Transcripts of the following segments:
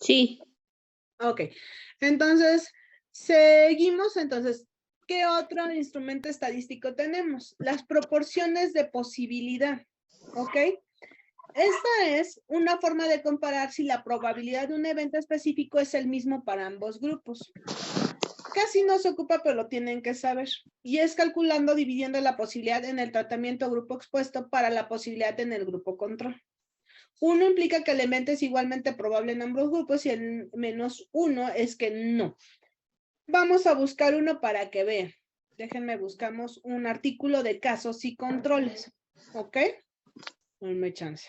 Sí. Ok, entonces, seguimos. Entonces, ¿qué otro instrumento estadístico tenemos? Las proporciones de posibilidad, ¿ok? Esta es una forma de comparar si la probabilidad de un evento específico es el mismo para ambos grupos. Casi no se ocupa, pero lo tienen que saber. Y es calculando, dividiendo la posibilidad en el tratamiento grupo expuesto para la posibilidad en el grupo control. 1 implica que el evento es igualmente probable en ambos grupos y el -1 es que no. Vamos a buscar uno para que vean. Déjenme, buscamos un artículo de casos y controles. ¿Ok? Denme chance.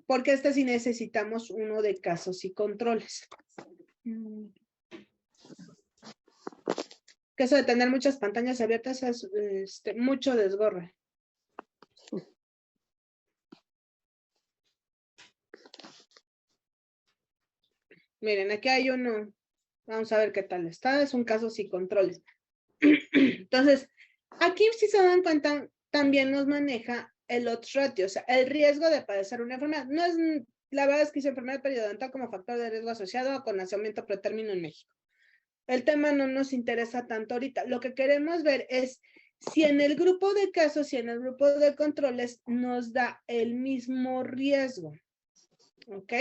Porque este sí necesitamos uno de casos y controles. Que eso de tener muchas pantallas abiertas es mucho desgorre. Miren, aquí hay uno. Vamos a ver qué tal está. Es un casos y controles. Entonces, aquí si se dan cuenta, también nos maneja el odds ratio, o sea, el riesgo de padecer una enfermedad. No es, la verdad es que dice enfermedad periodontal como factor de riesgo asociado con nacimiento pretérmino en México. El tema no nos interesa tanto ahorita. Lo que queremos ver es si en el grupo de casos y en el grupo de controles nos da el mismo riesgo. ¿Ok?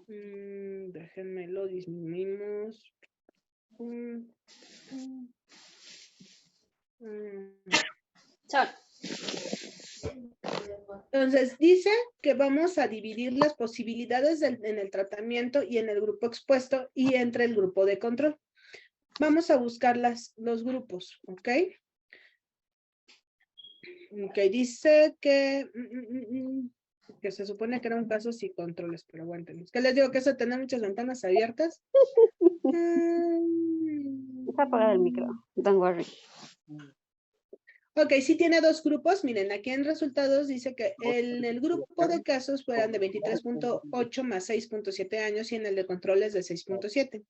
Déjenme lo disminuimos. Entonces, dice que vamos a dividir las posibilidades en el tratamiento y en el grupo expuesto y entre el grupo de control. Vamos a buscar los grupos, ¿ok? Ok, dice que se supone que eran casos y controles, pero aguántenos. ¿Qué les digo? Que eso tener muchas ventanas abiertas. Está apagado el micro. Don't worry. Ok, sí tiene dos grupos. Miren, aquí en resultados dice que en el grupo de casos fueran de 23.8 más 6.7 años y en el de controles de 6.7.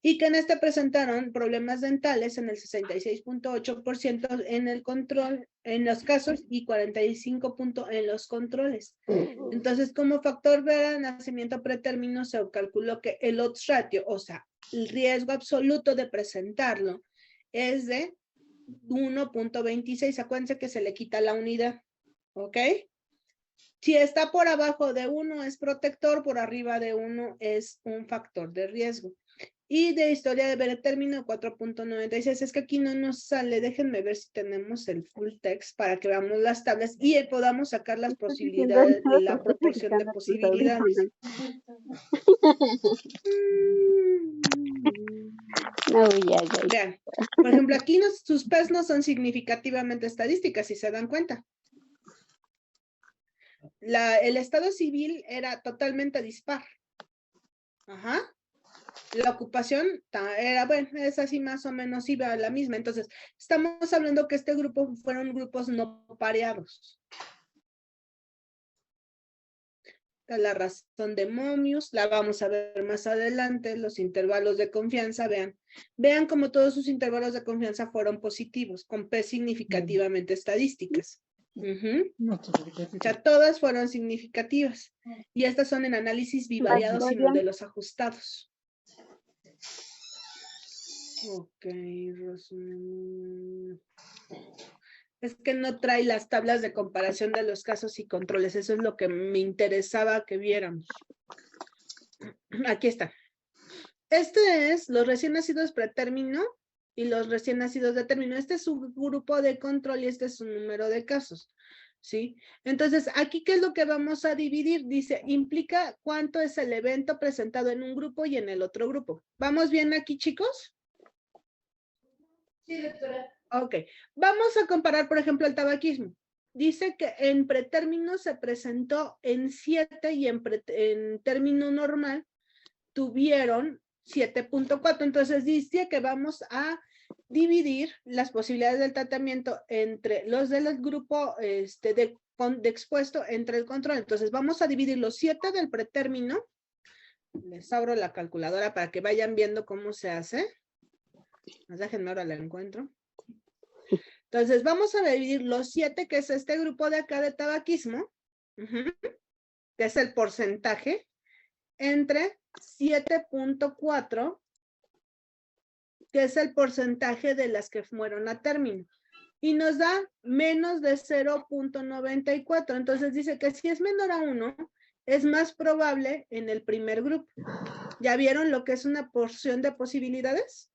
Y que en este presentaron problemas dentales en el 66.8% en el control, en los casos, y 45% en los controles. Entonces, como factor de nacimiento pretérmino, se calculó que el odds ratio, o sea, el riesgo absoluto de presentarlo, es de 1.26. Acuérdense que se le quita la unidad, ¿ok? Si está por abajo de 1 es protector, por arriba de 1 es un factor de riesgo. Y de historia de pretérmino 4.96. Es que aquí no nos sale. Déjenme ver si tenemos el full text para que veamos las tablas y podamos sacar las posibilidades, la proporción de posibilidades. No, ya. Vean, por ejemplo, aquí sus P's no son significativamente estadísticas, si se dan cuenta. El estado civil era totalmente dispar. Ajá. La ocupación era, bueno, es así más o menos iba a la misma. Entonces, estamos hablando que este grupo fueron grupos no pareados. La razón de Momius, la vamos a ver más adelante, los intervalos de confianza, vean cómo todos sus intervalos de confianza fueron positivos, con P significativamente estadísticas. O sea, todas fueron significativas. Y estas son en análisis bivariados y modelos ajustados. Ok, es que no trae las tablas de comparación de los casos y controles. Eso es lo que me interesaba que viéramos. Aquí está. Este es los recién nacidos pretérmino y los recién nacidos de término. Este es su grupo de control y este es su número de casos. ¿Sí? Entonces, aquí, ¿qué es lo que vamos a dividir? Dice, implica cuánto es el evento presentado en un grupo y en el otro grupo. ¿Vamos bien aquí, chicos? Sí, doctora. Ok, vamos a comparar, por ejemplo, el tabaquismo. Dice que en pretérmino se presentó en 7 y en término normal tuvieron 7.4. Entonces dice que vamos a dividir las posibilidades del tratamiento entre los del grupo de expuesto entre el control. Entonces vamos a dividir los 7 del pretérmino. Les abro la calculadora para que vayan viendo cómo se hace. Déjenme ahora la encuentro. Entonces, vamos a dividir los 7, que es este grupo de acá de tabaquismo. que es el porcentaje, entre 7.4, que es el porcentaje de las que fueron a término. Y nos da menos de 0.94. Entonces dice que si es menor a 1, es más probable en el primer grupo. ¿Ya vieron lo que es una porción de posibilidades?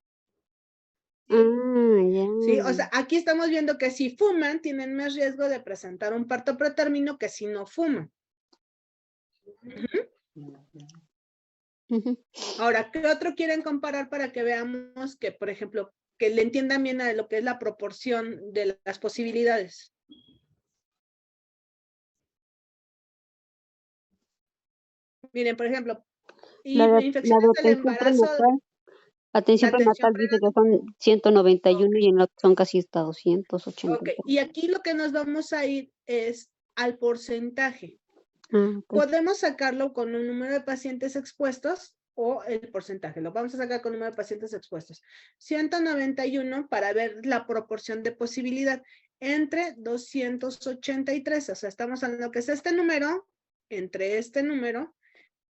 Sí, o sea, aquí estamos viendo que si fuman, tienen más riesgo de presentar un parto pretérmino que si no fuman. Ahora, ¿qué otro quieren comparar para que veamos que, por ejemplo, que le entiendan bien a lo que es la proporción de las posibilidades? Miren, por ejemplo, infecciones del embarazo. Atención prenatal dice que son 191 y en otro son casi hasta 280. Ok, y aquí lo que nos vamos a ir es al porcentaje. Okay. Podemos sacarlo con un número de pacientes expuestos o el porcentaje. Lo vamos a sacar con número de pacientes expuestos. 191 para ver la proporción de posibilidad entre 283. O sea, estamos hablando que es este número entre este número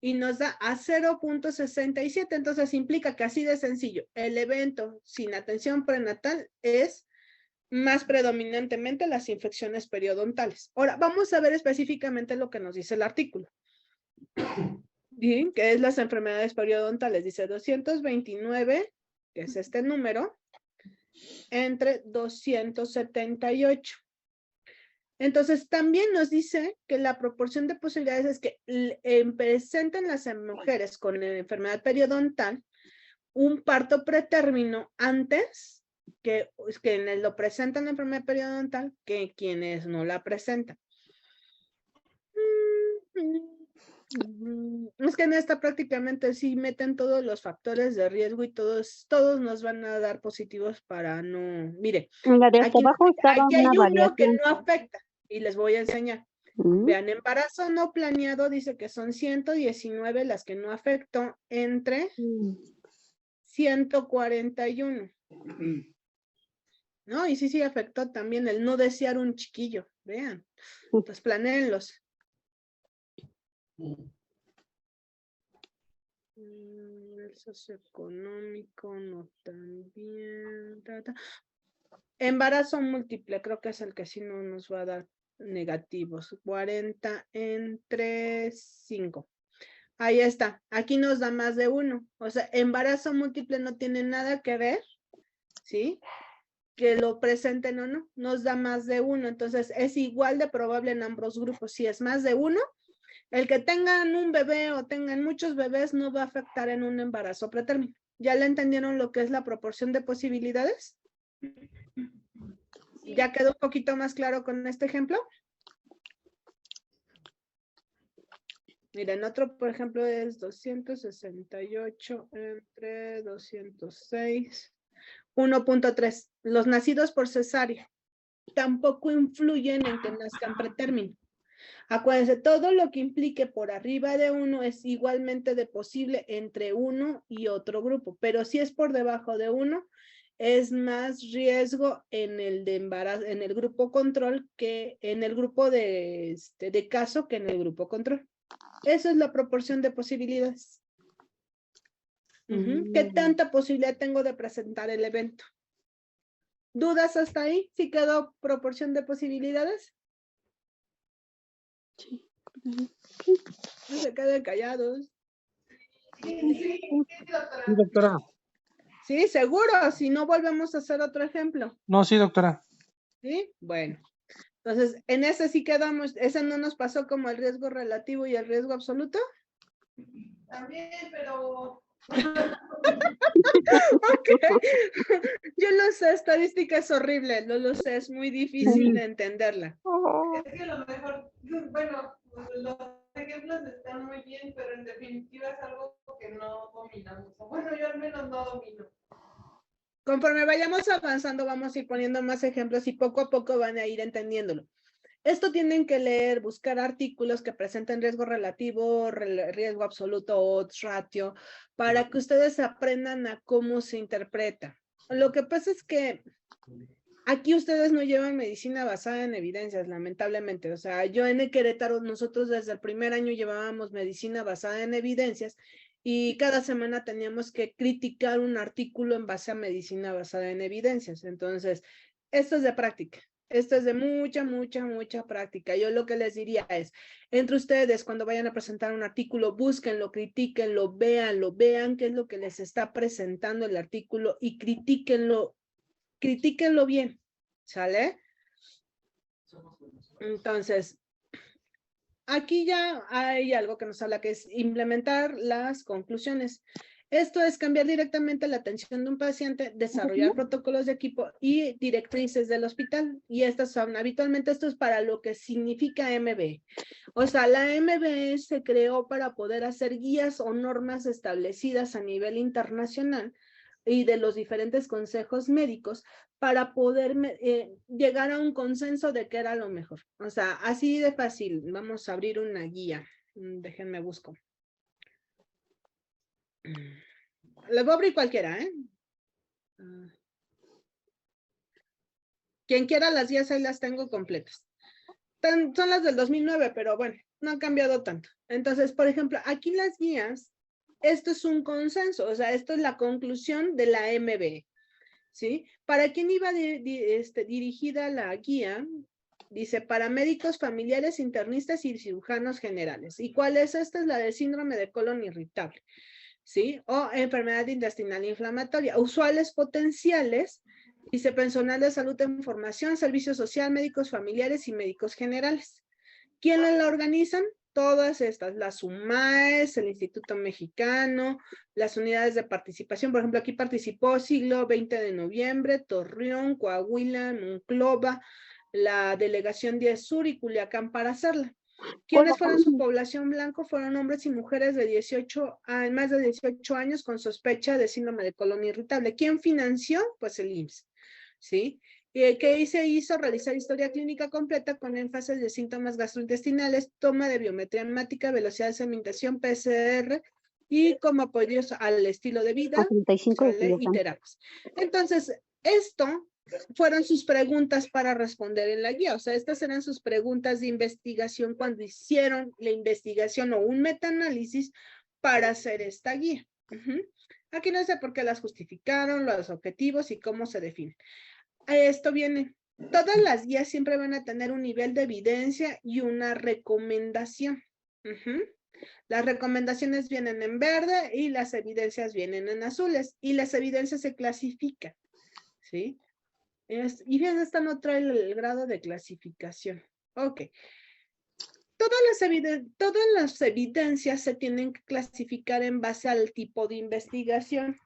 y nos da a 0.67. Entonces implica que así de sencillo, el evento sin atención prenatal es más predominantemente las infecciones periodontales. Ahora, vamos a ver específicamente lo que nos dice el artículo. Bien, que es las enfermedades periodontales. Dice 229, que es este número, entre 278. Entonces, también nos dice que la proporción de posibilidades es que presenten las mujeres con la enfermedad periodontal un parto pretérmino antes que quienes lo presentan la enfermedad periodontal que quienes no la presentan. Es que en esta prácticamente sí meten todos los factores de riesgo y todos nos van a dar positivos para no... Mire, aquí hay uno que no afecta y les voy a enseñar. Vean, embarazo no planeado dice que son 119 las que no afectó entre 141. ¿No? Y sí afectó también el no desear un chiquillo. Vean, pues planéenlos. El socioeconómico no tan bien. Embarazo múltiple, creo que es el que sí no nos va a dar negativos. 40 entre 5. Ahí está. Aquí nos da más de 1. O sea, embarazo múltiple no tiene nada que ver, ¿sí? Que lo presenten o no. Nos da más de 1. Entonces, es igual de probable en ambos grupos. Si es más de 1, el que tengan un bebé o tengan muchos bebés no va a afectar en un embarazo pretérmino. ¿Ya le entendieron lo que es la proporción de posibilidades? ¿Ya quedó un poquito más claro con este ejemplo? Miren, otro, por ejemplo, es 268 entre 206. 1.3. Los nacidos por cesárea tampoco influyen en que nazcan pretérmino. Acuérdense, todo lo que implique por arriba de 1 es igualmente de posible entre uno y otro grupo, pero si es por debajo de 1, es más riesgo en el de embarazo, en el grupo control que en el grupo de caso que en el grupo control. Esa es la proporción de posibilidades. ¿Qué tanta posibilidad tengo de presentar el evento? ¿Dudas hasta ahí? ¿Sí quedó proporción de posibilidades? Sí. No se queden callados. Sí, doctora. Sí, seguro, si no volvemos a hacer otro ejemplo. No, sí, doctora. ¿Sí? Bueno. Entonces, en ese sí quedamos, ese no nos pasó como el riesgo relativo y el riesgo absoluto. También, pero... Ok. Yo lo sé, estadística es horrible, no lo sé, es muy difícil de entenderla. Es que a lo mejor, bueno, los ejemplos están muy bien, pero en definitiva es algo que no dominamos. Bueno, yo al menos no domino. Conforme vayamos avanzando, vamos a ir poniendo más ejemplos y poco a poco van a ir entendiéndolo. Esto tienen que leer, buscar artículos que presenten riesgo relativo, riesgo absoluto, odds ratio, para que ustedes aprendan a cómo se interpreta. Lo que pasa es que Aquí ustedes no llevan medicina basada en evidencias, lamentablemente. O sea, yo en el Querétaro, nosotros desde el primer año llevábamos medicina basada en evidencias y cada semana teníamos que criticar un artículo en base a medicina basada en evidencias. Entonces, esto es de práctica. Esto es de mucha, mucha, mucha práctica. Yo lo que les diría es, entre ustedes, cuando vayan a presentar un artículo, búsquenlo, critiquenlo, vean qué es lo que les está presentando el artículo y critíquenlo bien, ¿sale? Entonces, aquí ya hay algo que nos habla que es implementar las conclusiones. Esto es cambiar directamente la atención de un paciente, desarrollar protocolos de equipo y directrices del hospital. Y estas son, habitualmente esto es para lo que significa MBE. O sea, la MBE se creó para poder hacer guías o normas establecidas a nivel internacional y de los diferentes consejos médicos para poder llegar a un consenso de qué era lo mejor. O sea, así de fácil. Vamos a abrir una guía. Déjenme busco. Les voy a abrir cualquiera, ¿eh? Quien quiera las guías, ahí las tengo completas. Son las del 2009, pero bueno, no han cambiado tanto. Entonces, por ejemplo, aquí las guías, esto es un consenso, o sea, esto es la conclusión de la MBE, ¿sí? ¿Para quién iba dirigida la guía? Dice, para médicos familiares, internistas y cirujanos generales. ¿Y cuál es esta? Es la del síndrome de colon irritable, ¿sí? O enfermedad intestinal inflamatoria. Usuales potenciales, dice personal de salud en formación, servicio social, médicos familiares y médicos generales. ¿Quiénes la organizan? Todas estas, las UMAES, el Instituto Mexicano, las unidades de participación. Por ejemplo, aquí participó Siglo 20 de noviembre, Torreón, Coahuila, Monclova, la Delegación 10 Sur y Culiacán para hacerla. ¿Quiénes fueron su población blanco? Fueron hombres y mujeres de más de 18 años con sospecha de síndrome de colon irritable. ¿Quién financió? Pues el IMSS, ¿sí? ¿Qué se hizo? Realizar historia clínica completa con énfasis de síntomas gastrointestinales, toma de biometría hemática, velocidad de sedimentación, PCR y como apoyos al estilo de vida, 35 y terapias. Entonces, esto fueron sus preguntas para responder en la guía. O sea, estas eran sus preguntas de investigación cuando hicieron la investigación o un metaanálisis para hacer esta guía. Aquí no sé por qué las justificaron, los objetivos y cómo se definen. Esto viene. Todas las guías siempre van a tener un nivel de evidencia y una recomendación. Las recomendaciones vienen en verde y las evidencias vienen en azules. Y las evidencias se clasifican, ¿sí? Y fíjense, esta no trae el grado de clasificación. Ok. Todas las evidencias se tienen que clasificar en base al tipo de investigación.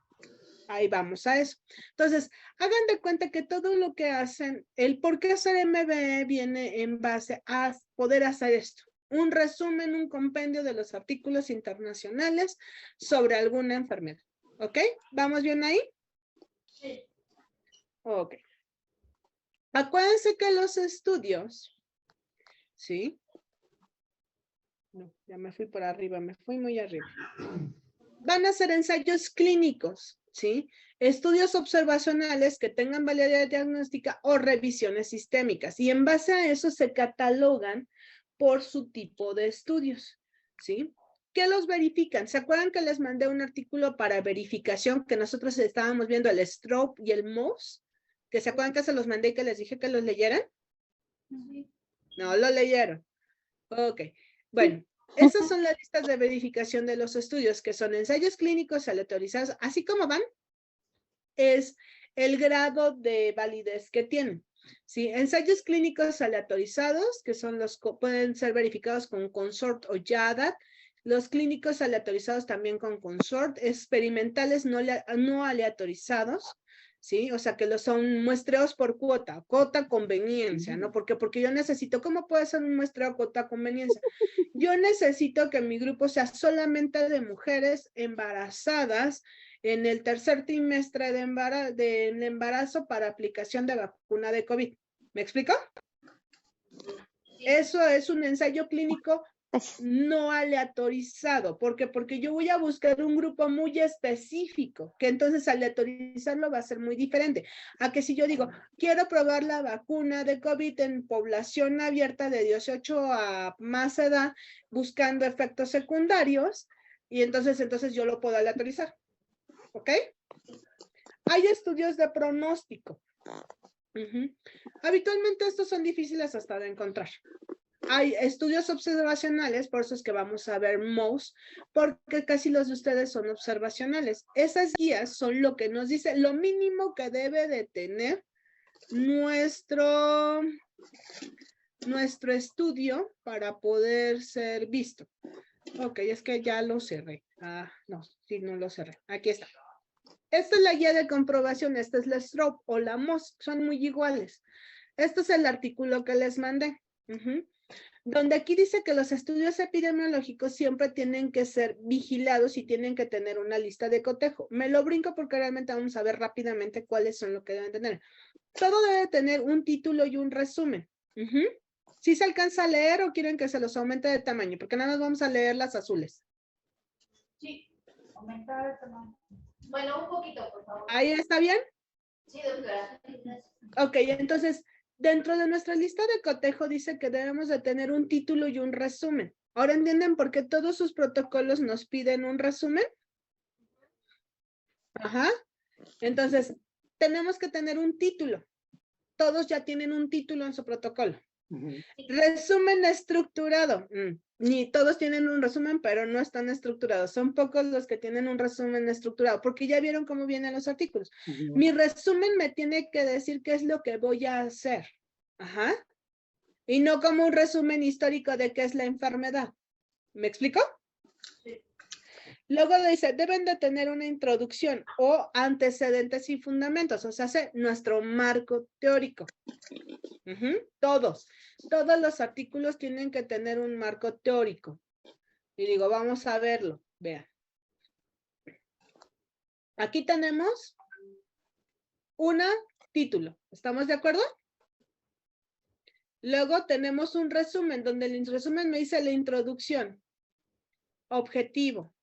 Ahí vamos a eso. Entonces, hagan de cuenta que todo lo que hacen, el por qué hacer MBE viene en base a poder hacer esto. Un resumen, un compendio de los artículos internacionales sobre alguna enfermedad. ¿Ok? ¿Vamos bien ahí? Sí. Ok. Acuérdense que los estudios, ¿sí? No, ya me fui por arriba, me fui muy arriba. Van a ser ensayos clínicos, ¿sí? Estudios observacionales que tengan validez diagnóstica o revisiones sistémicas. Y en base a eso se catalogan por su tipo de estudios, ¿sí? ¿Qué los verifican? ¿Se acuerdan que les mandé un artículo para verificación que nosotros estábamos viendo el STROP y el MOS? ¿Que se acuerdan que se los mandé y que les dije que los leyeran? No, lo leyeron. Ok. Bueno, esas son las listas de verificación de los estudios, que son ensayos clínicos aleatorizados, así como van, es el grado de validez que tienen. ¿Sí? Ensayos clínicos aleatorizados, que son pueden ser verificados con CONSORT o YADAT, los clínicos aleatorizados también con CONSORT, experimentales no aleatorizados, ¿sí? O sea, que son muestreos por cuota conveniencia, ¿no? Porque yo necesito, ¿cómo puede ser un muestreo cuota conveniencia? Yo necesito que mi grupo sea solamente de mujeres embarazadas en el tercer trimestre del embarazo para aplicación de vacuna de COVID. ¿Me explico? Eso es un ensayo clínico Gracias. no aleatorizado. ¿Por qué? Porque yo voy a buscar un grupo muy específico, que entonces aleatorizarlo va a ser muy diferente. A que si yo digo, quiero probar la vacuna de COVID en población abierta de 18 a más edad, buscando efectos secundarios, y entonces yo lo puedo aleatorizar. ¿Ok? Hay estudios de pronóstico. Habitualmente estos son difíciles hasta de encontrar. Hay estudios observacionales, por eso es que vamos a ver MOUS, porque casi los de ustedes son observacionales. Esas guías son lo que nos dice lo mínimo que debe de tener nuestro estudio para poder ser visto. Ok, es que ya lo cerré. Ah, no, sí, no lo cerré. Aquí está. Esta es la guía de comprobación, esta es la STROB o la MOS, son muy iguales. Este es el artículo que les mandé. Donde aquí dice que los estudios epidemiológicos siempre tienen que ser vigilados y tienen que tener una lista de cotejo. Me lo brinco porque realmente vamos a ver rápidamente cuáles son lo que deben tener. Todo debe tener un título y un resumen. ¿Sí se alcanza a leer o quieren que se los aumente de tamaño? Porque nada más vamos a leer las azules. Sí, aumentar el tamaño. Bueno, un poquito, por favor. ¿Ahí está bien? Sí, doctora. Ok, entonces, dentro de nuestra lista de cotejo dice que debemos de tener un título y un resumen. ¿Ahora entienden por qué todos sus protocolos nos piden un resumen? Ajá. Entonces, tenemos que tener un título. Todos ya tienen un título en su protocolo. Resumen estructurado. Ni todos tienen un resumen, pero no están estructurados. Son pocos los que tienen un resumen estructurado, porque ya vieron cómo vienen los artículos. Mi resumen me tiene que decir qué es lo que voy a hacer. Ajá. Y no como un resumen histórico de qué es la enfermedad. ¿Me explico? Sí. Luego dice, deben de tener una introducción o antecedentes y fundamentos, o sea, nuestro marco teórico. Todos los artículos tienen que tener un marco teórico. Y digo, vamos a verlo, vean. Aquí tenemos un título, ¿estamos de acuerdo? Luego tenemos un resumen, donde el resumen me dice la introducción, objetivo,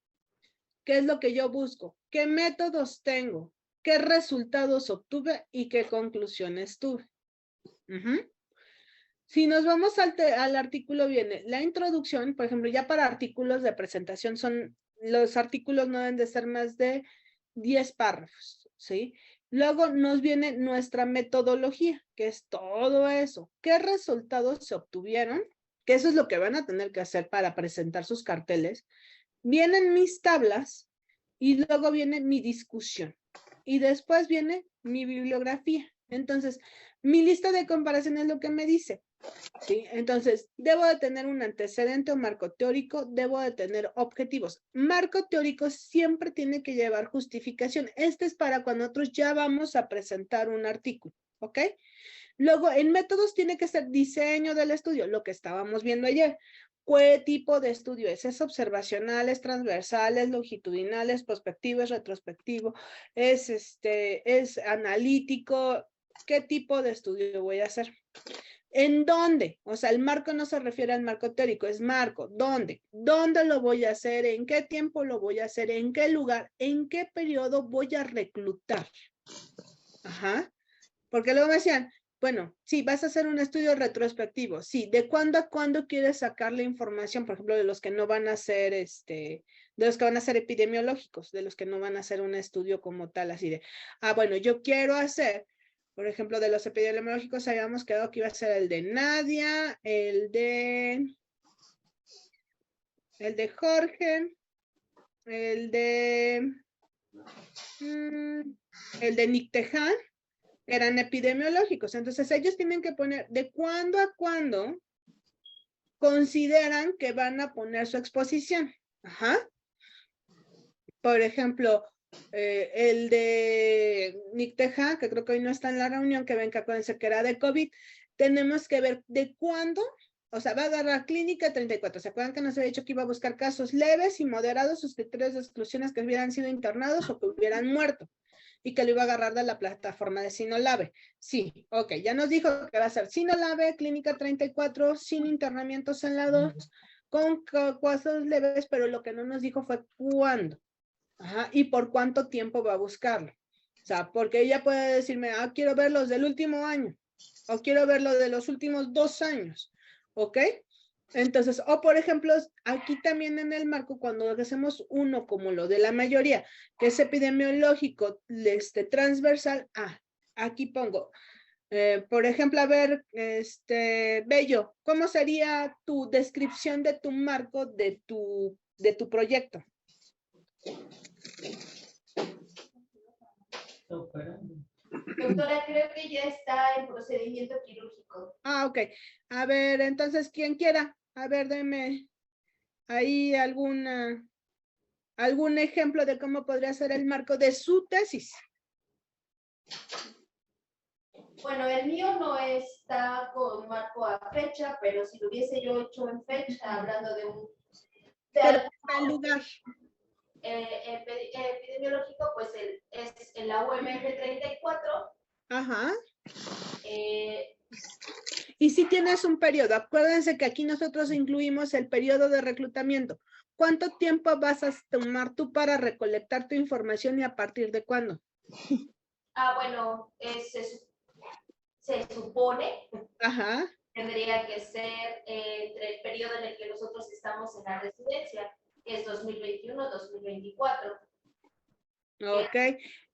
qué es lo que yo busco, qué métodos tengo, qué resultados obtuve y qué conclusiones tuve. Si nos vamos al artículo, viene la introducción, por ejemplo, ya para artículos de presentación, los artículos no deben de ser más de 10 párrafos, ¿sí? Luego nos viene nuestra metodología, que es todo eso. ¿Qué resultados se obtuvieron? Que eso es lo que van a tener que hacer para presentar sus carteles. Vienen mis tablas y luego viene mi discusión. Y después viene mi bibliografía. Entonces, mi lista de comparación es lo que me dice. ¿Sí? Entonces, debo de tener un antecedente o marco teórico, debo de tener objetivos. Marco teórico siempre tiene que llevar justificación. Este es para cuando nosotros ya vamos a presentar un artículo, ¿ok? Luego, en métodos tiene que ser diseño del estudio, lo que estábamos viendo ayer. ¿Qué tipo de estudio es? ¿Es observacional, es transversal, es longitudinal, es prospectivo, es retrospectivo, es analítico? ¿Qué tipo de estudio voy a hacer? ¿En dónde? O sea, el marco no se refiere al marco teórico, es marco. ¿Dónde? ¿Dónde lo voy a hacer? ¿En qué tiempo lo voy a hacer? ¿En qué lugar? ¿En qué periodo voy a reclutar? Ajá. Porque luego me decían, bueno, sí, vas a hacer un estudio retrospectivo. Sí, ¿de cuándo a cuándo quieres sacar la información? Por ejemplo, de los que no van a ser, de los que van a ser epidemiológicos, de los que no van a hacer un estudio como tal, así de, bueno, yo quiero hacer. Por ejemplo, de los epidemiológicos habíamos quedado que iba a ser el de Nadia, el de Jorge, el de Nick Tejan, eran epidemiológicos. Entonces ellos tienen que poner de cuándo a cuándo consideran que van a poner su exposición. Ajá. Por ejemplo, el de Nick Teja, que creo que hoy no está en la reunión, que ven que acuérdense que era de COVID, tenemos que ver de cuándo, o sea, va a agarrar clínica 34. ¿Se acuerdan que nos había dicho que iba a buscar casos leves y moderados, sus criterios de exclusiones que hubieran sido internados o que hubieran muerto? Y que lo iba a agarrar de la plataforma de Sinolave. Sí, ok, ya nos dijo que va a ser Sinolave, clínica 34, sin internamientos en la 2, con casos leves, pero lo que no nos dijo fue cuándo. Ajá, y por cuánto tiempo va a buscarlo. O sea, porque ella puede decirme, quiero ver los del último año, o quiero ver los de los últimos 2 años, ¿ok? Entonces, o por ejemplo, aquí también en el marco, cuando hacemos uno como lo de la mayoría, que es epidemiológico, transversal, aquí pongo, por ejemplo, a ver, Bello, ¿cómo sería tu descripción de tu marco de tu proyecto? Doctora, creo que ya está en procedimiento quirúrgico. Ok. A ver, entonces, quien quiera, a ver, deme ahí algún ejemplo de cómo podría ser el marco de su tesis. Bueno, el mío no está con marco a fecha, pero si lo hubiese yo hecho en fecha, hablando de un... Pero el lugar. Epidemiológico, pues es en la UMF 34. Ajá. Eh, Y si tienes un periodo, acuérdense que aquí nosotros incluimos el periodo de reclutamiento. ¿Cuánto tiempo vas a tomar tú para recolectar tu información y a partir de cuándo? Bueno, se supone, Ajá. tendría que ser entre el periodo en el que nosotros estamos en la residencia, que es 2021-2024. Ok.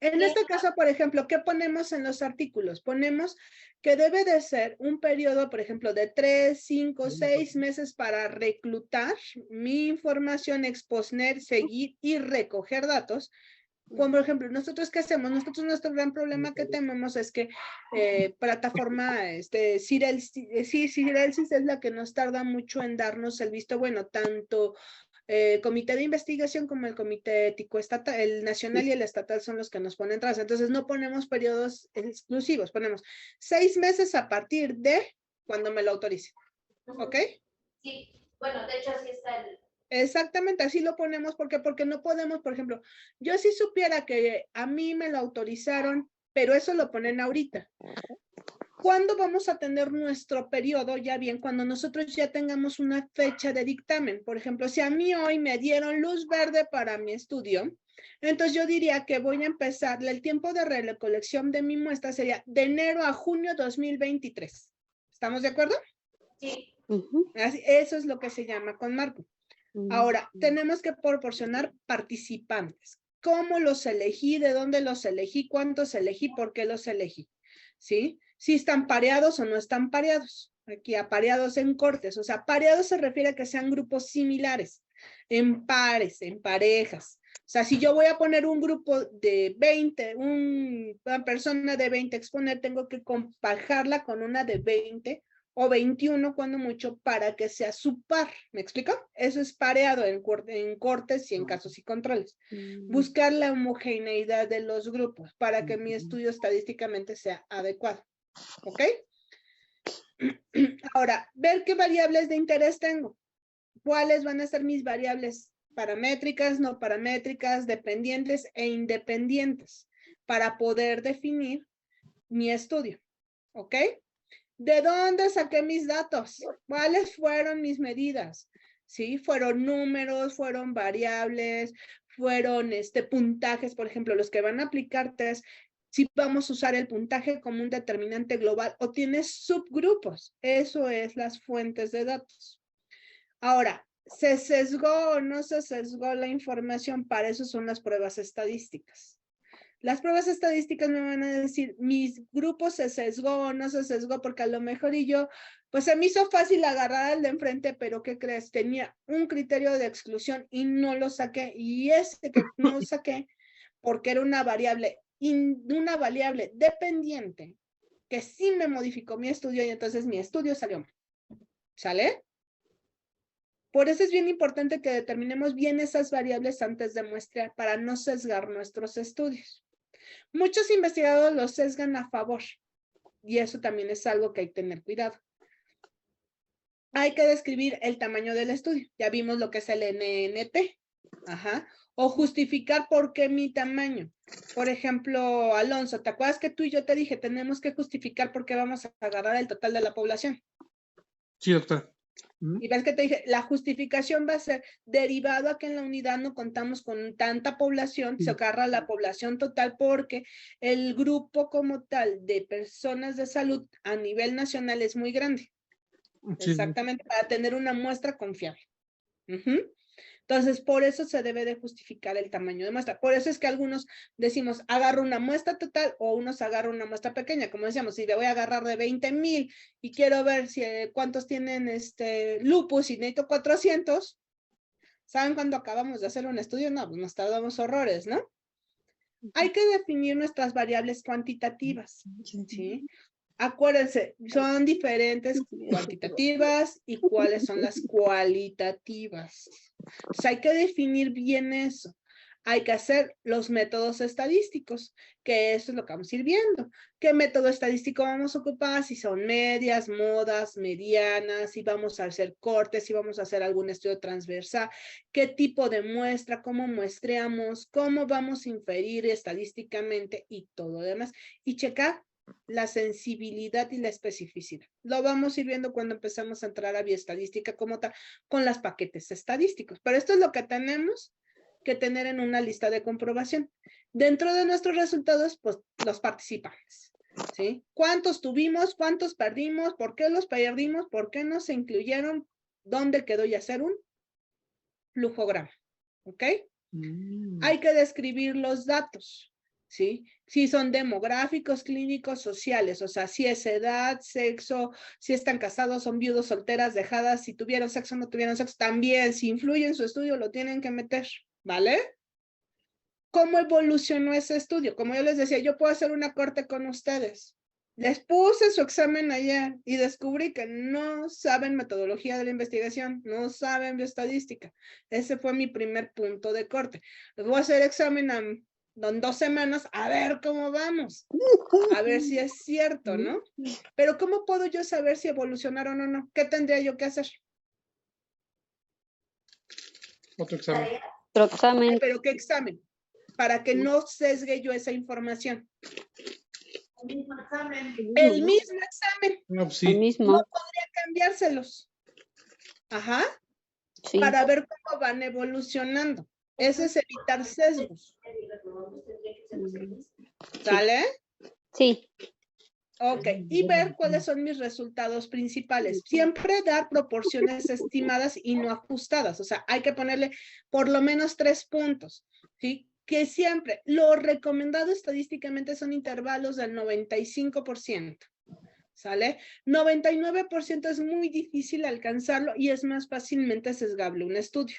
En este caso, por ejemplo, ¿qué ponemos en los artículos? Ponemos que debe de ser un periodo, por ejemplo, de 3, 5, 6 meses para reclutar mi información, exponer, seguir y recoger datos. Como por ejemplo, nosotros ¿qué hacemos? Nosotros nuestro gran problema que tenemos es que plataforma, Cirelsis es la que nos tarda mucho en darnos el visto bueno, tanto comité de investigación como el comité ético estatal, el nacional y el estatal son los que nos ponen tras. Entonces no ponemos periodos exclusivos, ponemos 6 meses a partir de cuando me lo autorice. ¿Ok? Sí, bueno, de hecho así está el... Exactamente, así lo ponemos porque no podemos, por ejemplo, yo si supiera que a mí me lo autorizaron, pero eso lo ponen ahorita. ¿Cuándo vamos a tener nuestro periodo? Ya bien, cuando nosotros ya tengamos una fecha de dictamen. Por ejemplo, si a mí hoy me dieron luz verde para mi estudio, entonces yo diría que voy a empezar, el tiempo de recolección de mi muestra sería de enero a junio 2023. ¿Estamos de acuerdo? Sí. Eso es lo que se llama con marco. Ahora, tenemos que proporcionar participantes. ¿Cómo los elegí? ¿De dónde los elegí? ¿Cuántos elegí? ¿Por qué los elegí? ¿Sí? Si están pareados o no están pareados. Aquí apareados en cortes. O sea, pareados se refiere a que sean grupos similares, en pares, en parejas. O sea, si yo voy a poner un grupo de 20, una persona de 20 exponer, tengo que compajarla con una de 20 o 21 cuando mucho para que sea su par. ¿Me explico? Eso es pareado en cortes y en casos y controles. Buscar la homogeneidad de los grupos para que mi estudio estadísticamente sea adecuado. ¿Ok? Ahora, ver qué variables de interés tengo. ¿Cuáles van a ser mis variables paramétricas, no paramétricas, dependientes e independientes para poder definir mi estudio? ¿Ok? ¿De dónde saqué mis datos? ¿Cuáles fueron mis medidas? ¿Sí? Fueron números, fueron variables, fueron puntajes, por ejemplo, los que van a aplicar test, si vamos a usar el puntaje como un determinante global o tienes subgrupos. Eso es las fuentes de datos. Ahora, ¿se sesgó o no se sesgó la información? Para eso son las pruebas estadísticas. Las pruebas estadísticas me van a decir, mis grupos se sesgó o no se sesgó, porque a lo mejor pues se me hizo fácil agarrar al de enfrente, pero ¿qué crees? Tenía un criterio de exclusión y no lo saqué. Y ese que no saqué, porque era una variable dependiente, que sí me modificó mi estudio y entonces mi estudio salió mal. ¿Sale? Por eso es bien importante que determinemos bien esas variables antes de muestrear para no sesgar nuestros estudios. Muchos investigadores los sesgan a favor y eso también es algo que hay que tener cuidado. Hay que describir el tamaño del estudio. Ya vimos lo que es el NNT. Ajá. O justificar por qué mi tamaño. Por ejemplo, Alonso, ¿te acuerdas que tú y yo te dije tenemos que justificar por qué vamos a agarrar el total de la población? Sí, doctora. Y ves que te dije, la justificación va a ser derivado a que en la unidad no contamos con tanta población, se agarra la población total porque el grupo como tal de personas de salud a nivel nacional es muy grande. Sí. Exactamente, para tener una muestra confiable. Entonces, por eso se debe de justificar el tamaño de muestra. Por eso es que algunos decimos, agarro una muestra total o unos agarran una muestra pequeña. Como decíamos, si le voy a agarrar de 20,000 y quiero ver si cuántos tienen lupus y necesito 400, ¿saben cuándo acabamos de hacer un estudio? No, pues nos tardamos horrores, ¿no? Hay que definir nuestras variables cuantitativas, ¿sí? Acuérdense, son diferentes cuantitativas y cuáles son las cualitativas. Entonces hay que definir bien eso. Hay que hacer los métodos estadísticos, que eso es lo que vamos a ir viendo. ¿Qué método estadístico vamos a ocupar? Si son medias, modas, medianas, si vamos a hacer cortes, si vamos a hacer algún estudio transversal, qué tipo de muestra, cómo muestreamos, cómo vamos a inferir estadísticamente y todo lo demás. Y checar la sensibilidad y la especificidad. Lo vamos a ir viendo cuando empezamos a entrar a bioestadística como tal, con los paquetes estadísticos. Pero esto es lo que tenemos que tener en una lista de comprobación. Dentro de nuestros resultados, pues, los participantes, ¿sí? ¿Cuántos tuvimos? ¿Cuántos perdimos? ¿Por qué los perdimos? ¿Por qué no se incluyeron? ¿Dónde quedó? Y hacer un flujograma, ¿ok? Hay que describir los datos. ¿Sí? Si son demográficos, clínicos, sociales, o sea, si es edad, sexo, si están casados, son viudos, solteras, dejadas, si tuvieron sexo o no tuvieron sexo, también, si influye en su estudio, lo tienen que meter, ¿vale? ¿Cómo evolucionó ese estudio? Como yo les decía, yo puedo hacer una corte con ustedes. Les puse su examen ayer y descubrí que no saben metodología de la investigación, no saben bioestadística. Ese fue mi primer punto de corte. Les voy a hacer examen en 2 semanas a ver cómo vamos. A ver si es cierto, ¿no? Pero ¿cómo puedo yo saber si evolucionaron o no? ¿Qué tendría yo que hacer? Otro examen. Otro examen. ¿Pero qué examen? Para que no sesgue yo esa información. El mismo examen. El mismo examen. No, pues El sí. mismo. No podría cambiárselos. Ajá. Sí. Para ver cómo van evolucionando. Eso es evitar sesgos. ¿Sale? Sí. Ok. Y ver cuáles son mis resultados principales. Siempre dar proporciones estimadas y no ajustadas. O sea, hay que ponerle por lo menos 3 puntos. ¿Sí? Que siempre, lo recomendado estadísticamente son intervalos del 95%. ¿Sale? 99% es muy difícil alcanzarlo y es más fácilmente sesgable un estudio.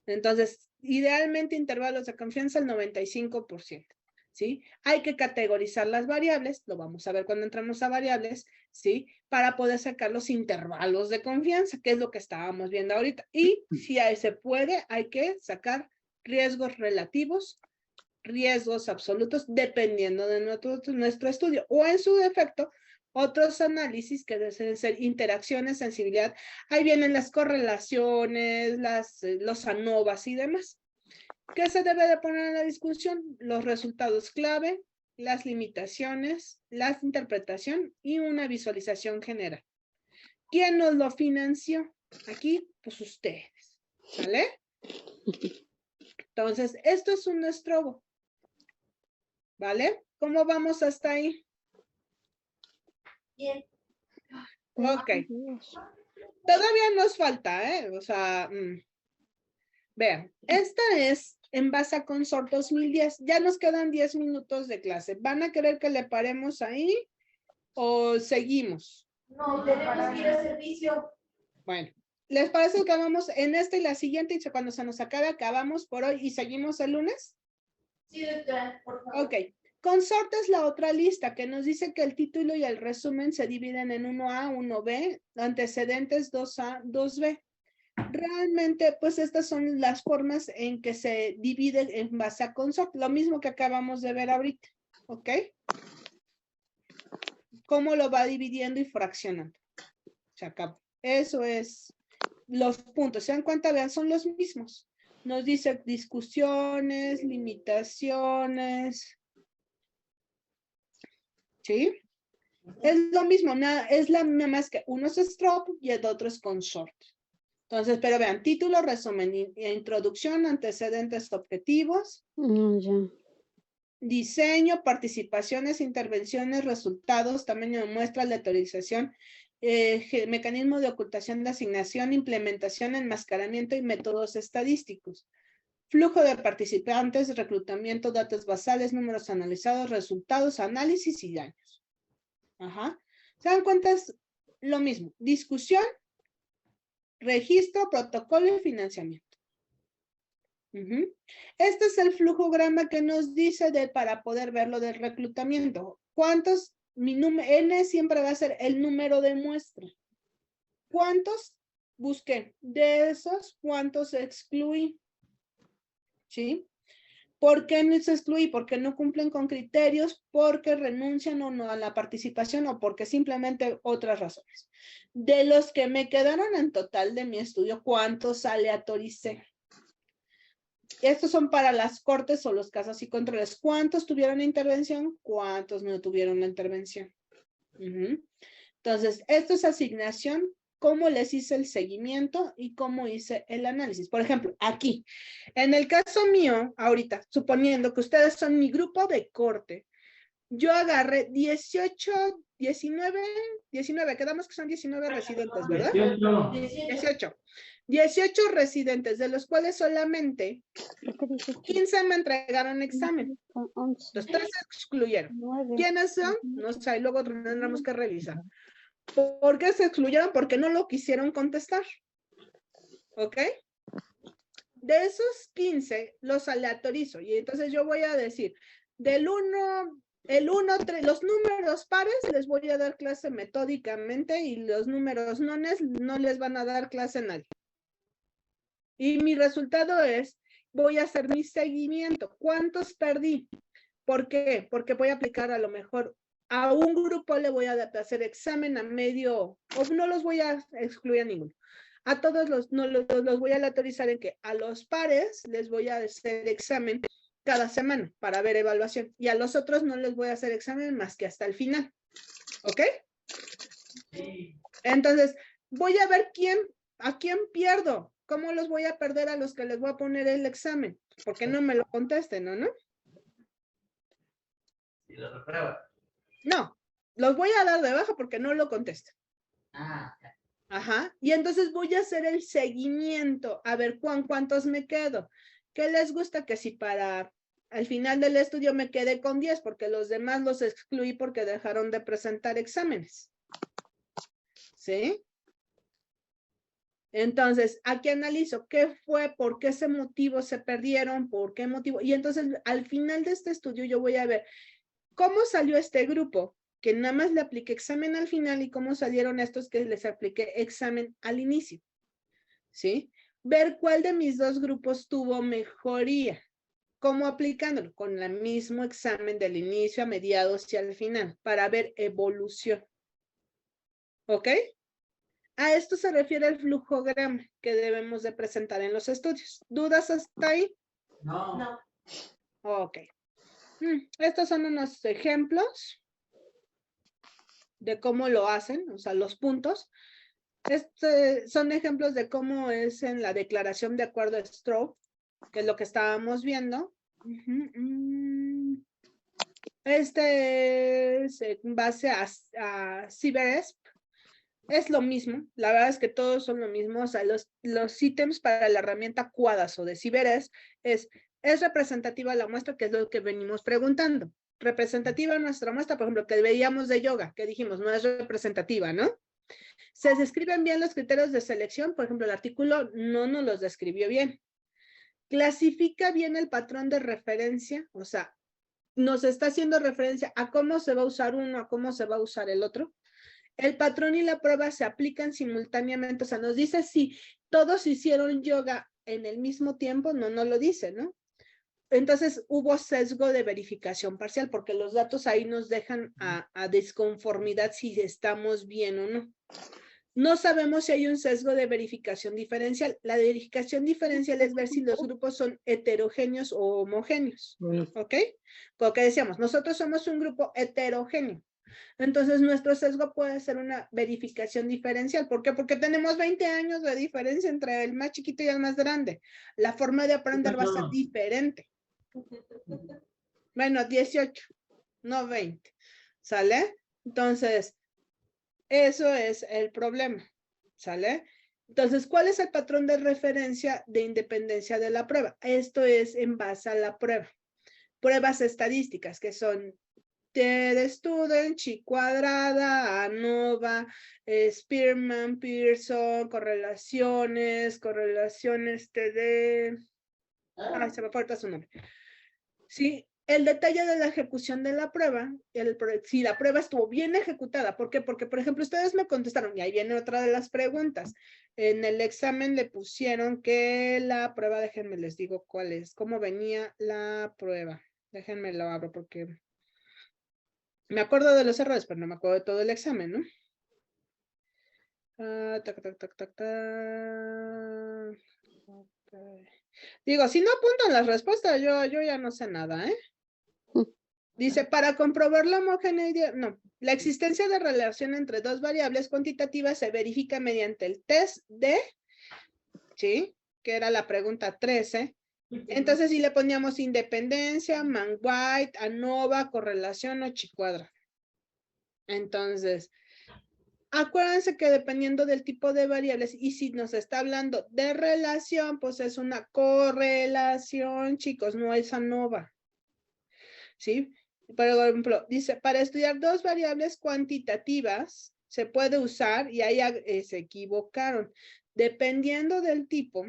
Entonces, idealmente intervalos de confianza el 95%. ¿Sí? Hay que categorizar las variables, lo vamos a ver cuando entramos a variables, ¿sí? Para poder sacar los intervalos de confianza, que es lo que estábamos viendo ahorita. Y si ahí se puede, hay que sacar riesgos relativos, riesgos absolutos, dependiendo de nuestro estudio. O en su defecto, otros análisis que deben ser interacciones, sensibilidad. Ahí vienen las correlaciones, los ANOVAs y demás. ¿Qué se debe de poner en la discusión? Los resultados clave, las limitaciones, la interpretación y una visualización general. ¿Quién nos lo financió? Aquí, pues ustedes. ¿Sale? Entonces, esto es un estrobo. ¿Vale? ¿Cómo vamos hasta ahí? Bien. Ok. Todavía nos falta, ¿eh? O sea, vean, esta es en base a Consort 2010. Ya nos quedan 10 minutos de clase. ¿Van a querer que le paremos ahí o seguimos? No, tenemos que ir a servicio. Bueno, ¿les parece que acabamos en esta y la siguiente y cuando se nos acabe acabamos por hoy y seguimos el lunes? Sí, doctora, por favor. Ok. Consort es la otra lista que nos dice que el título y el resumen se dividen en 1A, 1B, antecedentes 2A, 2B. Realmente, pues estas son las formas en que se divide en base a Consort, lo mismo que acabamos de ver ahorita, ¿ok? Cómo lo va dividiendo y fraccionando. Se acabó. Eso es los puntos. ¿Se dan cuenta? Vean, son los mismos. Nos dice discusiones, limitaciones. ¿Sí? Es lo mismo, es la nada más que uno es stroke y el otro es consort. Entonces, pero vean, título, resumen, introducción, antecedentes, objetivos, Ya. diseño, participaciones, intervenciones, resultados, tamaño de muestra, aleatorización, mecanismo de ocultación de asignación, implementación, enmascaramiento y métodos estadísticos. Flujo de participantes, reclutamiento, datos basales, números analizados, resultados, análisis y daños. Ajá. ¿Se dan cuenta? Es lo mismo. Discusión, registro, protocolo y financiamiento. Este es el flujograma que nos dice para poder ver lo del reclutamiento. ¿Cuántos? N siempre va a ser el número de muestra. ¿Cuántos busqué? De esos, ¿cuántos excluí? ¿Sí? ¿Por qué no se excluí? Porque no cumplen con criterios, porque renuncian o no a la participación o porque simplemente otras razones. De los que me quedaron en total de mi estudio, ¿cuántos aleatoricé? Estos son para las cortes o los casos y controles. ¿Cuántos tuvieron intervención? ¿Cuántos no tuvieron la intervención? Entonces, esto es asignación, cómo les hice el seguimiento y cómo hice el análisis. Por ejemplo, aquí, en el caso mío, ahorita, suponiendo que ustedes son mi grupo de corte, yo agarré 18, 19, quedamos que son 19 residentes, ¿verdad? 18 residentes, de los cuales solamente 15 me entregaron examen. Los 3 se excluyeron. ¿Quiénes son? No sé, luego tendremos que revisar. ¿Por qué se excluyeron? Porque no lo quisieron contestar. ¿Ok? De esos 15, los aleatorizo. Y entonces yo voy a decir, del 1, los números pares les voy a dar clase metódicamente y los números nones no les van a dar clase a nadie. Y mi resultado es, voy a hacer mi seguimiento. ¿Cuántos perdí? ¿Por qué? Porque voy a aplicar a lo mejor a un grupo le voy a hacer examen a medio, o no los voy a excluir a ninguno. A todos los voy a aleatorizar en que a los pares les voy a hacer examen cada semana para ver evaluación. Y a los otros no les voy a hacer examen más que hasta el final. ¿Ok? Entonces, voy a ver a quién pierdo. ¿Cómo los voy a perder a los que les voy a poner el examen? Porque no me lo contesten, ¿no? ¿Y lo reprueba? No, los voy a dar de baja porque no lo contestan. Ajá. Y entonces voy a hacer el seguimiento, a ver cuántos me quedo. ¿Qué les gusta? Que si para al final del estudio me quedé con 10 porque los demás los excluí porque dejaron de presentar exámenes. ¿Sí? Entonces, aquí analizo qué fue, por qué ese motivo se perdieron, por qué motivo. Y entonces, al final de este estudio, yo voy a ver cómo salió este grupo, que nada más le apliqué examen al final, y cómo salieron estos que les apliqué examen al inicio. ¿Sí? Ver cuál de mis dos grupos tuvo mejoría. ¿Cómo aplicándolo? Con el mismo examen del inicio, a mediados y al final, para ver evolución. ¿Ok? A esto se refiere el flujograma que debemos de presentar en los estudios. ¿Dudas hasta ahí? No. Ok. Estos son unos ejemplos de cómo lo hacen, o sea, los puntos. Son ejemplos de cómo es en la declaración de acuerdo a Stroke, que es lo que estábamos viendo. Este es en base a CyberEsp. Es lo mismo, la verdad es que todos son lo mismo, o sea, los ítems para la herramienta Quadas o de CyberEsp es representativa la muestra, que es lo que venimos preguntando. Representativa nuestra muestra, por ejemplo, que veíamos de yoga, que dijimos, no es representativa, ¿no? ¿Se describen bien los criterios de selección? Por ejemplo, el artículo no nos los describió bien. ¿Clasifica bien el patrón de referencia? O sea, nos está haciendo referencia a cómo se va a usar uno, a cómo se va a usar el otro. El patrón y la prueba se aplican simultáneamente, o sea, nos dice si todos hicieron yoga en el mismo tiempo, no lo dice, ¿no? Entonces hubo sesgo de verificación parcial, porque los datos ahí nos dejan a desconformidad si estamos bien o no. No sabemos si hay un sesgo de verificación diferencial. La verificación diferencial es ver si los grupos son heterogéneos o homogéneos, ¿ok? Como que decíamos, nosotros somos un grupo heterogéneo. Entonces, nuestro sesgo puede ser una verificación diferencial. ¿Por qué? Porque tenemos 20 años de diferencia entre el más chiquito y el más grande. La forma de aprender va a ser diferente. Bueno, 18, no 20. ¿Sale? Entonces, eso es el problema. ¿Sale? Entonces, ¿cuál es el patrón de referencia de independencia de la prueba? Esto es en base a la prueba. Pruebas estadísticas, que son TED-Student, Chi cuadrada, ANOVA, Spearman, Pearson, correlaciones TD. Ay, se me falta su nombre. Sí, el detalle de la ejecución de la prueba, si la prueba estuvo bien ejecutada, ¿por qué? Porque, por ejemplo, ustedes me contestaron, y ahí viene otra de las preguntas. En el examen le pusieron que la prueba, déjenme les digo cuál es, cómo venía la prueba. Déjenme lo abro porque me acuerdo de los errores, pero no me acuerdo de todo el examen, ¿no? Digo, si no apuntan las respuestas, yo ya no sé nada, ¿eh? Dice, para comprobar la homogeneidad, no, la existencia de relación entre dos variables cuantitativas se verifica mediante el test de, ¿sí? Que era la pregunta 13. Entonces, si le poníamos independencia, Mann-White, ANOVA, correlación o Chi-cuadra. Entonces, acuérdense que dependiendo del tipo de variables, y si nos está hablando de relación, pues es una correlación, chicos, no es ANOVA. ¿Sí? Por ejemplo, dice, para estudiar dos variables cuantitativas, se puede usar, y ahí se equivocaron, dependiendo del tipo,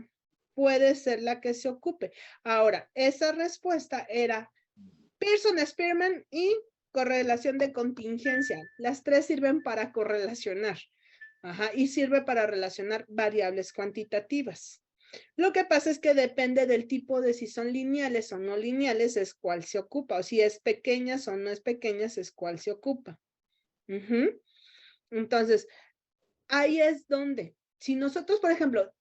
puede ser la que se ocupe. Ahora, esa respuesta era Pearson, Spearman y correlación de contingencia. Las tres sirven para correlacionar. Ajá, y sirve para relacionar variables cuantitativas. Lo que pasa es que depende del tipo de si son lineales o no lineales, es cuál se ocupa. O si es pequeñas o no es pequeñas, es cuál se ocupa. Entonces, ahí es donde, si nosotros, por ejemplo,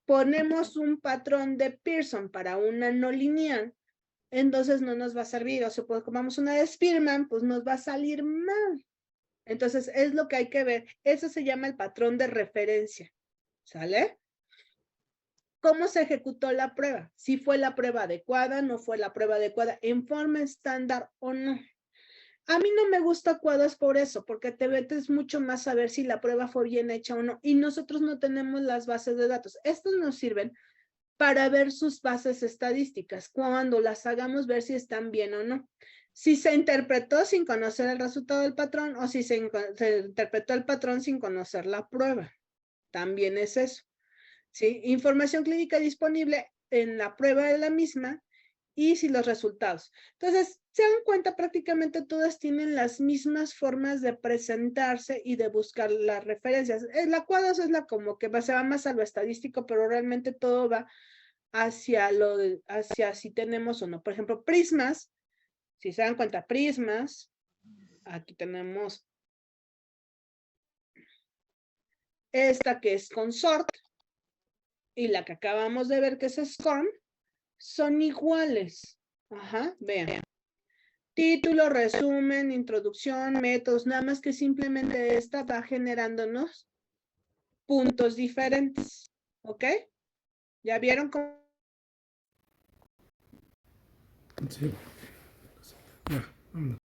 ponemos un patrón de Pearson para una no lineal, entonces no nos va a servir. O sea, pues tomamos una de Spearman, pues nos va a salir mal. Entonces, es lo que hay que ver. Eso se llama el patrón de referencia. ¿Sale? ¿Cómo se ejecutó la prueba? Si fue la prueba adecuada, no fue la prueba adecuada, en forma estándar o no. A mí no me gusta cuadros por eso, porque te metes mucho más a ver si la prueba fue bien hecha o no, y nosotros no tenemos las bases de datos. Estos nos sirven para ver sus bases estadísticas, cuando las hagamos ver si están bien o no. Si se interpretó sin conocer el resultado del patrón, o si se interpretó el patrón sin conocer la prueba. También es eso. ¿Sí? Información clínica disponible en la prueba de la misma y si los resultados. Entonces, se dan cuenta, prácticamente todas tienen las mismas formas de presentarse y de buscar las referencias. La cuadros es la como que se va más a lo estadístico, pero realmente todo va hacia si tenemos o no. Por ejemplo, prismas, si se dan cuenta, prismas, aquí tenemos esta que es consort, y la que acabamos de ver que es SCORM, son iguales. Ajá, vean. Título, resumen, introducción, métodos, nada más que simplemente esta va generándonos puntos diferentes. ¿Ok? ¿Ya vieron cómo? Sí. Ya, vámonos.